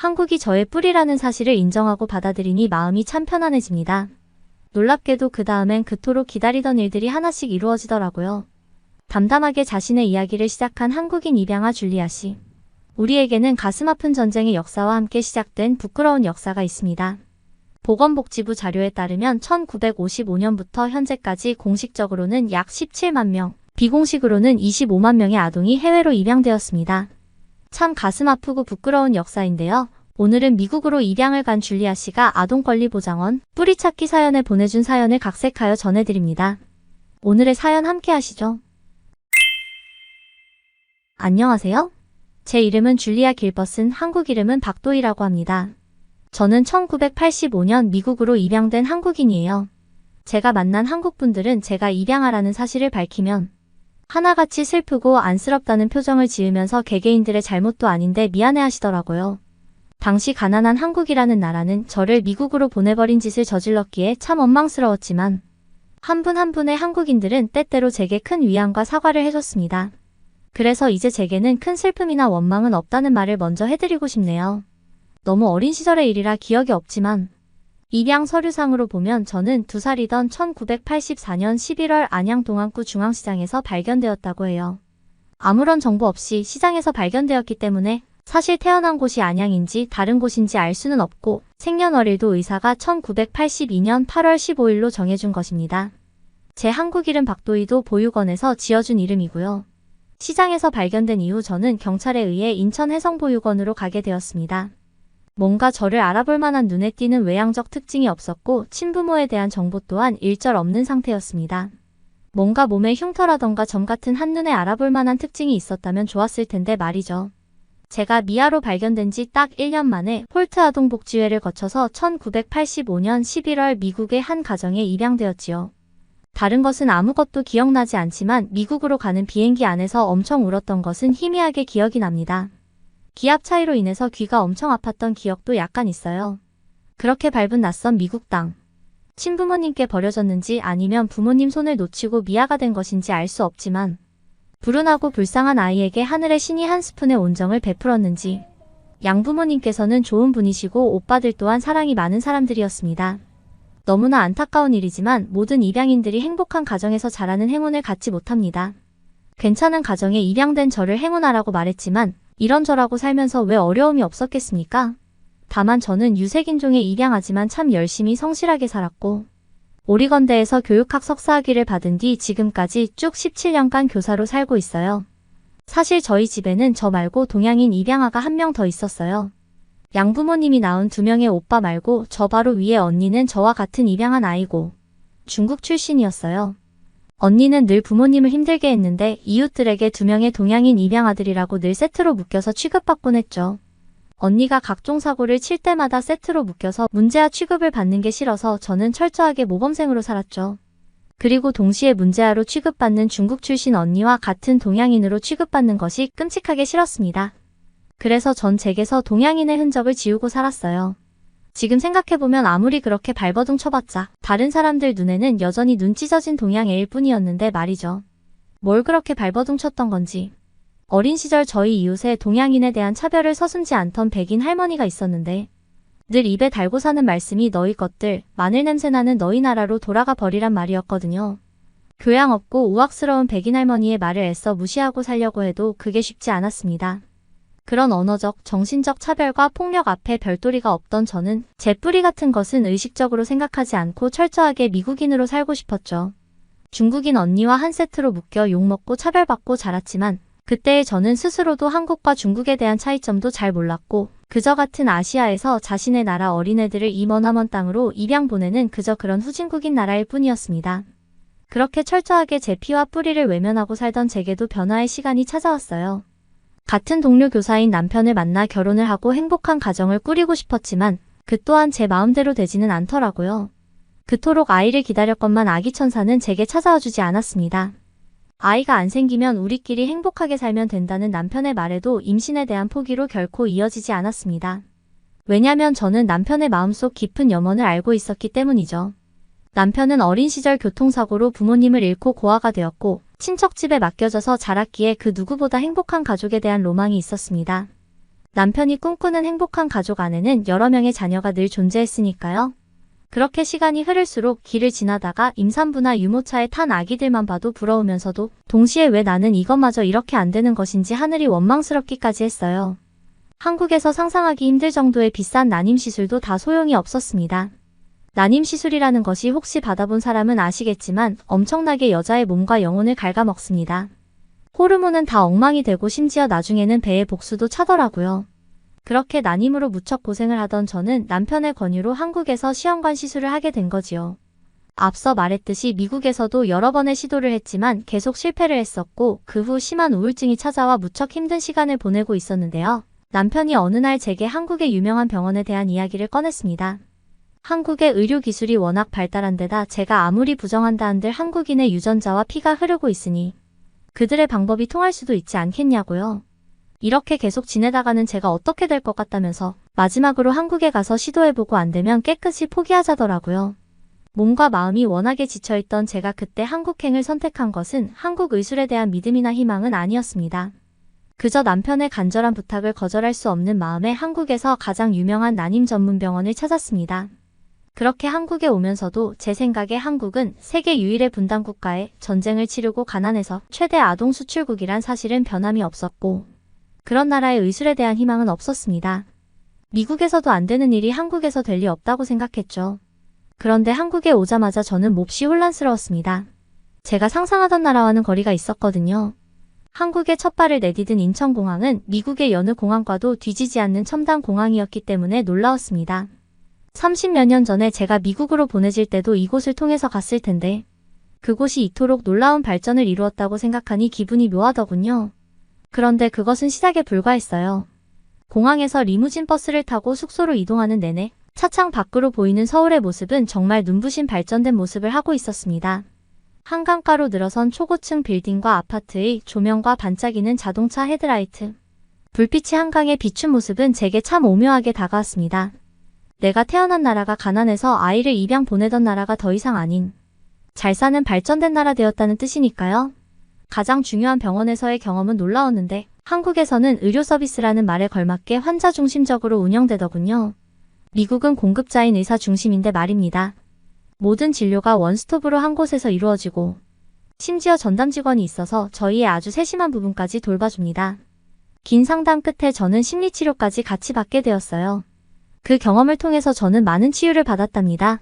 한국이 저의 뿌리라는 사실을 인정하고 받아들이니 마음이 참 편안해집니다. 놀랍게도 그 다음엔 그토록 기다리던 일들이 하나씩 이루어지더라고요. 담담하게 자신의 이야기를 시작한 한국인 입양아 줄리아 씨. 우리에게는 가슴 아픈 전쟁의 역사와 함께 시작된 부끄러운 역사가 있습니다. 보건복지부 자료에 따르면 1955년부터 현재까지 공식적으로는 약 17만 명, 비공식으로는 25만 명의 아동이 해외로 입양되었습니다. 참 가슴 아프고 부끄러운 역사인데요. 오늘은 미국으로 입양을 간 줄리아 씨가 아동권리보장원 뿌리찾기 사연에 보내준 사연을 각색하여 전해드립니다. 오늘의 사연 함께 하시죠. 안녕하세요. 제 이름은 줄리아 길벗은 한국 이름은 박도희라고 합니다. 저는 1985년 미국으로 입양된 한국인이에요. 제가 만난 한국분들은 제가 입양아라는 사실을 밝히면 하나같이 슬프고 안쓰럽다는 표정을 지으면서 개개인들의 잘못도 아닌데 미안해 하시더라고요. 당시 가난한 한국이라는 나라는 저를 미국으로 보내버린 짓을 저질렀기에 참 원망스러웠지만 한 분 한 분의 한국인들은 때때로 제게 큰 위안과 사과를 해줬습니다. 그래서 이제 제게는 큰 슬픔이나 원망은 없다는 말을 먼저 해드리고 싶네요. 너무 어린 시절의 일이라 기억이 없지만 입양 서류상으로 보면 저는 2살이던 1984년 11월 안양 동안구 중앙시장에서 발견되었다고 해요. 아무런 정보 없이 시장에서 발견되었기 때문에 사실 태어난 곳이 안양인지 다른 곳인지 알 수는 없고 생년월일도 의사가 1982년 8월 15일로 정해준 것입니다. 제 한국 이름 박도희도 보육원에서 지어준 이름이고요. 시장에서 발견된 이후 저는 경찰에 의해 인천 해성보육원으로 가게 되었습니다. 뭔가 저를 알아볼 만한 눈에 띄는 외향적 특징이 없었고 친부모에 대한 정보 또한 일절 없는 상태였습니다. 뭔가 몸에 흉터라던가 점 같은 한눈에 알아볼 만한 특징이 있었다면 좋았을 텐데 말이죠. 제가 미아로 발견된 지 딱 1년 만에 홀트 아동복지회를 거쳐서 1985년 11월 미국의 한 가정에 입양되었지요. 다른 것은 아무것도 기억나지 않지만 미국으로 가는 비행기 안에서 엄청 울었던 것은 희미하게 기억이 납니다. 기압 차이로 인해서 귀가 엄청 아팠던 기억도 약간 있어요. 그렇게 밟은 낯선 미국 땅. 친부모님께 버려졌는지 아니면 부모님 손을 놓치고 미아가 된 것인지 알 수 없지만 불운하고 불쌍한 아이에게 하늘의 신이 한 스푼의 온정을 베풀었는지 양부모님께서는 좋은 분이시고 오빠들 또한 사랑이 많은 사람들이었습니다. 너무나 안타까운 일이지만 모든 입양인들이 행복한 가정에서 자라는 행운을 갖지 못합니다. 괜찮은 가정에 입양된 저를 행운아라고 말했지만 이런저라고 살면서 왜 어려움이 없었겠습니까? 다만 저는 유색인종에 입양하지만 참 열심히 성실하게 살았고 오리건대에서 교육학 석사학위를 받은 뒤 지금까지 쭉 17년간 교사로 살고 있어요. 사실 저희 집에는 저 말고 동양인 입양아가 한 명 더 있었어요. 양부모님이 낳은 2명의 오빠 말고 저 바로 위에 언니는 저와 같은 입양한 아이고 중국 출신이었어요. 언니는 늘 부모님을 힘들게 했는데 이웃들에게 2명의 동양인 입양아들이라고 늘 세트로 묶여서 취급받곤 했죠. 언니가 각종 사고를 칠 때마다 세트로 묶여서 문제아 취급을 받는 게 싫어서 저는 철저하게 모범생으로 살았죠. 그리고 동시에 문제아로 취급받는 중국 출신 언니와 같은 동양인으로 취급받는 것이 끔찍하게 싫었습니다. 그래서 전 제게서 동양인의 흔적을 지우고 살았어요. 지금 생각해보면 아무리 그렇게 발버둥 쳐봤자 다른 사람들 눈에는 여전히 눈 찢어진 동양애일 뿐이었는데 말이죠. 뭘 그렇게 발버둥 쳤던 건지. 어린 시절 저희 이웃에 동양인에 대한 차별을 서슴지 않던 백인 할머니가 있었는데 늘 입에 달고 사는 말씀이 너희 것들 마늘 냄새나는 너희 나라로 돌아가 버리란 말이었거든요. 교양 없고 우악스러운 백인 할머니의 말을 애써 무시하고 살려고 해도 그게 쉽지 않았습니다. 그런 언어적, 정신적 차별과 폭력 앞에 별도리가 없던 저는 제 뿌리 같은 것은 의식적으로 생각하지 않고 철저하게 미국인으로 살고 싶었죠. 중국인 언니와 한 세트로 묶여 욕먹고 차별받고 자랐지만 그때의 저는 스스로도 한국과 중국에 대한 차이점도 잘 몰랐고 그저 같은 아시아에서 자신의 나라 어린애들을 이 머나먼 땅으로 입양 보내는 그저 그런 후진국인 나라일 뿐이었습니다. 그렇게 철저하게 제 피와 뿌리를 외면하고 살던 제게도 변화의 시간이 찾아왔어요. 같은 동료 교사인 남편을 만나 결혼을 하고 행복한 가정을 꾸리고 싶었지만 그 또한 제 마음대로 되지는 않더라고요. 그토록 아이를 기다렸건만 아기 천사는 제게 찾아와 주지 않았습니다. 아이가 안 생기면 우리끼리 행복하게 살면 된다는 남편의 말에도 임신에 대한 포기로 결코 이어지지 않았습니다. 왜냐면 저는 남편의 마음속 깊은 염원을 알고 있었기 때문이죠. 남편은 어린 시절 교통사고로 부모님을 잃고 고아가 되었고 친척집에 맡겨져서 자랐기에 그 누구보다 행복한 가족에 대한 로망이 있었습니다. 남편이 꿈꾸는 행복한 가족 안에는 여러 명의 자녀가 늘 존재했으니까요. 그렇게 시간이 흐를수록 길을 지나다가 임산부나 유모차에 탄 아기들만 봐도 부러우면서도 동시에 왜 나는 이것마저 이렇게 안 되는 것인지 하늘이 원망스럽기까지 했어요. 한국에서 상상하기 힘들 정도의 비싼 난임 시술도 다 소용이 없었습니다. 난임 시술이라는 것이 혹시 받아본 사람은 아시겠지만 엄청나게 여자의 몸과 영혼을 갉아먹습니다. 호르몬은 다 엉망이 되고 심지어 나중에는 배의 복수도 차더라고요. 그렇게 난임으로 무척 고생을 하던 저는 남편의 권유로 한국에서 시험관 시술을 하게 된 거지요. 앞서 말했듯이 미국에서도 여러 번의 시도를 했지만 계속 실패를 했었고 그 후 심한 우울증이 찾아와 무척 힘든 시간을 보내고 있었는데요. 남편이 어느 날 제게 한국의 유명한 병원에 대한 이야기를 꺼냈습니다. 한국의 의료기술이 워낙 발달한 데다 제가 아무리 부정한다 한들 한국인의 유전자와 피가 흐르고 있으니 그들의 방법이 통할 수도 있지 않겠냐고요. 이렇게 계속 지내다가는 제가 어떻게 될 것 같다면서 마지막으로 한국에 가서 시도해보고 안 되면 깨끗이 포기하자더라고요. 몸과 마음이 워낙에 지쳐있던 제가 그때 한국행을 선택한 것은 한국 의술에 대한 믿음이나 희망은 아니었습니다. 그저 남편의 간절한 부탁을 거절할 수 없는 마음에 한국에서 가장 유명한 난임 전문 병원을 찾았습니다. 그렇게 한국에 오면서도 제 생각에 한국은 세계 유일의 분단 국가에 전쟁을 치르고 가난해서 최대 아동 수출국이란 사실은 변함이 없었고 그런 나라의 의술에 대한 희망은 없었습니다. 미국에서도 안 되는 일이 한국에서 될 리 없다고 생각했죠. 그런데 한국에 오자마자 저는 몹시 혼란스러웠습니다. 제가 상상하던 나라와는 거리가 있었거든요. 한국에 첫 발을 내디딘 인천공항은 미국의 여느 공항과도 뒤지지 않는 첨단 공항이었기 때문에 놀라웠습니다. 30몇 년 전에 제가 미국으로 보내질 때도 이곳을 통해서 갔을 텐데 그곳이 이토록 놀라운 발전을 이루었다고 생각하니 기분이 묘하더군요. 그런데 그것은 시작에 불과했어요. 공항에서 리무진 버스를 타고 숙소로 이동하는 내내 차창 밖으로 보이는 서울의 모습은 정말 눈부신 발전된 모습을 하고 있었습니다. 한강가로 늘어선 초고층 빌딩과 아파트의 조명과 반짝이는 자동차 헤드라이트. 불빛이 한강에 비춘 모습은 제게 참 오묘하게 다가왔습니다. 내가 태어난 나라가 가난해서 아이를 입양 보내던 나라가 더 이상 아닌 잘 사는 발전된 나라 되었다는 뜻이니까요. 가장 중요한 병원에서의 경험은 놀라웠는데 한국에서는 의료 서비스라는 말에 걸맞게 환자 중심적으로 운영되더군요. 미국은 공급자인 의사 중심인데 말입니다. 모든 진료가 원스톱으로 한 곳에서 이루어지고 심지어 전담 직원이 있어서 저희의 아주 세심한 부분까지 돌봐줍니다. 긴 상담 끝에 저는 심리치료까지 같이 받게 되었어요. 그 경험을 통해서 저는 많은 치유를 받았답니다.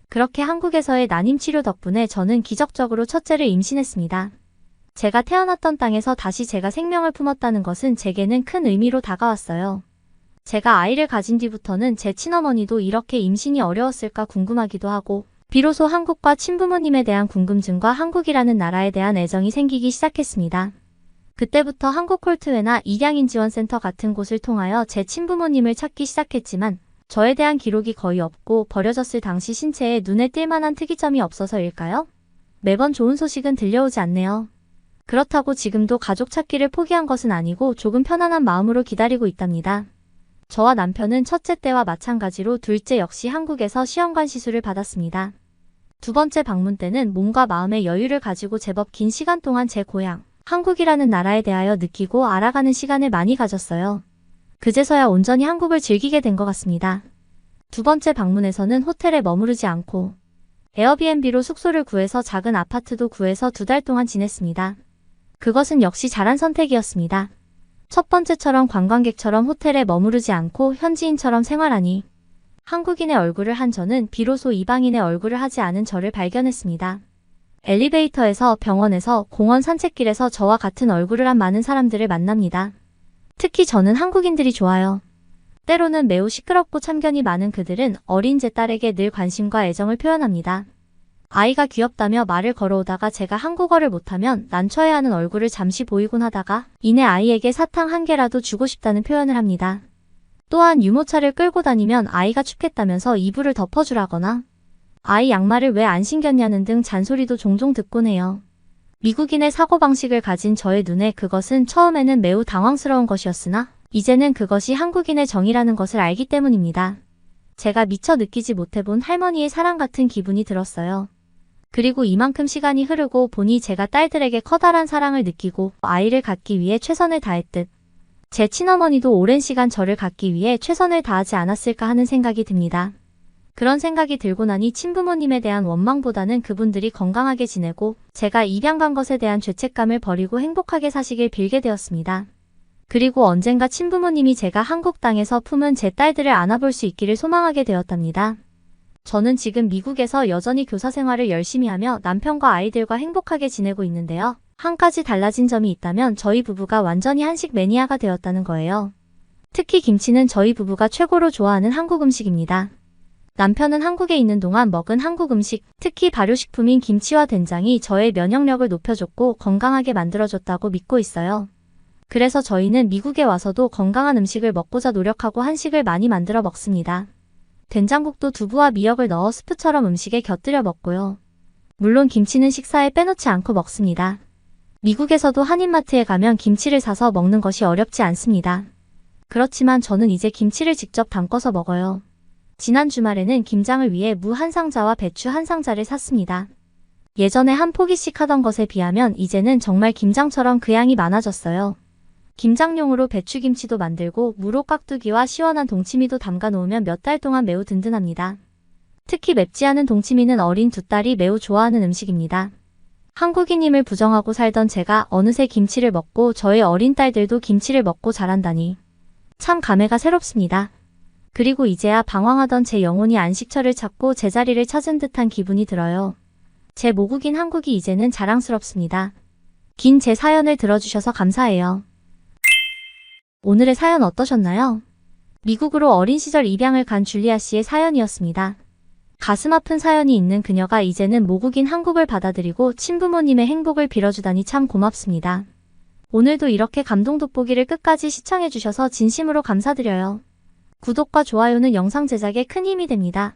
그렇게 한국에서의 난임 치료 덕분에 저는 기적적으로 첫째를 임신했습니다. 제가 태어났던 땅에서 다시 제가 생명을 품었다는 것은 제게는 큰 의미로 다가왔어요. 제가 아이를 가진 뒤부터는 제 친어머니도 이렇게 임신이 어려웠을까 궁금하기도 하고 비로소 한국과 친부모님에 대한 궁금증과 한국이라는 나라에 대한 애정이 생기기 시작했습니다. 그때부터 한국콜트회나 입양인지원센터 같은 곳을 통하여 제 친부모님을 찾기 시작했지만 저에 대한 기록이 거의 없고 버려졌을 당시 신체에 눈에 띌 만한 특이점이 없어서일까요? 매번 좋은 소식은 들려오지 않네요. 그렇다고 지금도 가족 찾기를 포기한 것은 아니고 조금 편안한 마음으로 기다리고 있답니다. 저와 남편은 첫째 때와 마찬가지로 둘째 역시 한국에서 시험관 시술을 받았습니다. 두 번째 방문 때는 몸과 마음의 여유를 가지고 제법 긴 시간 동안 제 고향, 한국이라는 나라에 대하여 느끼고 알아가는 시간을 많이 가졌어요. 그제서야 온전히 한국을 즐기게 된 것 같습니다. 두 번째 방문에서는 호텔에 머무르지 않고 에어비앤비로 숙소를 구해서 작은 아파트도 구해서 2달 동안 지냈습니다. 그것은 역시 잘한 선택이었습니다. 첫 번째처럼 관광객처럼 호텔에 머무르지 않고 현지인처럼 생활하니 한국인의 얼굴을 한 저는 비로소 이방인의 얼굴을 하지 않은 저를 발견했습니다. 엘리베이터에서, 병원에서, 공원 산책길에서 저와 같은 얼굴을 한 많은 사람들을 만납니다. 특히 저는 한국인들이 좋아요. 때로는 매우 시끄럽고 참견이 많은 그들은 어린 제 딸에게 늘 관심과 애정을 표현합니다. 아이가 귀엽다며 말을 걸어오다가 제가 한국어를 못하면 난처해하는 얼굴을 잠시 보이곤 하다가 이내 아이에게 사탕 한 개라도 주고 싶다는 표현을 합니다. 또한 유모차를 끌고 다니면 아이가 춥겠다면서 이불을 덮어주라거나 아이 양말을 왜 안 신겼냐는 등 잔소리도 종종 듣곤 해요. 미국인의 사고방식을 가진 저의 눈에 그것은 처음에는 매우 당황스러운 것이었으나 이제는 그것이 한국인의 정이라는 것을 알기 때문입니다. 제가 미처 느끼지 못해본 할머니의 사랑 같은 기분이 들었어요. 그리고 이만큼 시간이 흐르고 보니 제가 딸들에게 커다란 사랑을 느끼고 아이를 갖기 위해 최선을 다했듯 제 친어머니도 오랜 시간 저를 갖기 위해 최선을 다하지 않았을까 하는 생각이 듭니다. 그런 생각이 들고 나니 친부모님에 대한 원망보다는 그분들이 건강하게 지내고 제가 입양 간 것에 대한 죄책감을 버리고 행복하게 사시길 빌게 되었습니다. 그리고 언젠가 친부모님이 제가 한국 땅에서 품은 제 딸들을 안아볼 수 있기를 소망하게 되었답니다. 저는 지금 미국에서 여전히 교사 생활을 열심히 하며 남편과 아이들과 행복하게 지내고 있는데요. 한 가지 달라진 점이 있다면 저희 부부가 완전히 한식 매니아가 되었다는 거예요. 특히 김치는 저희 부부가 최고로 좋아하는 한국 음식입니다. 남편은 한국에 있는 동안 먹은 한국 음식, 특히 발효식품인 김치와 된장이 저의 면역력을 높여줬고 건강하게 만들어줬다고 믿고 있어요. 그래서 저희는 미국에 와서도 건강한 음식을 먹고자 노력하고 한식을 많이 만들어 먹습니다. 된장국도 두부와 미역을 넣어 스프처럼 음식에 곁들여 먹고요. 물론 김치는 식사에 빼놓지 않고 먹습니다. 미국에서도 한인마트에 가면 김치를 사서 먹는 것이 어렵지 않습니다. 그렇지만 저는 이제 김치를 직접 담궈서 먹어요. 지난 주말에는 김장을 위해 무 한 상자와 배추 한 상자를 샀습니다. 예전에 한 포기씩 하던 것에 비하면 이제는 정말 김장처럼 그 양이 많아졌어요. 김장용으로 배추김치도 만들고 무로 깍두기와 시원한 동치미도 담가 놓으면 몇 달 동안 매우 든든합니다. 특히 맵지 않은 동치미는 어린 두 딸이 매우 좋아하는 음식입니다. 한국인임을 부정하고 살던 제가 어느새 김치를 먹고 저의 어린 딸들도 김치를 먹고 자란다니. 참 감회가 새롭습니다. 그리고 이제야 방황하던 제 영혼이 안식처를 찾고 제자리를 찾은 듯한 기분이 들어요. 제 모국인 한국이 이제는 자랑스럽습니다. 긴 제 사연을 들어주셔서 감사해요. 오늘의 사연 어떠셨나요? 미국으로 어린 시절 입양을 간 줄리아 씨의 사연이었습니다. 가슴 아픈 사연이 있는 그녀가 이제는 모국인 한국을 받아들이고 친부모님의 행복을 빌어주다니 참 고맙습니다. 오늘도 이렇게 감동 돋보기를 끝까지 시청해주셔서 진심으로 감사드려요. 구독과 좋아요는 영상 제작에 큰 힘이 됩니다.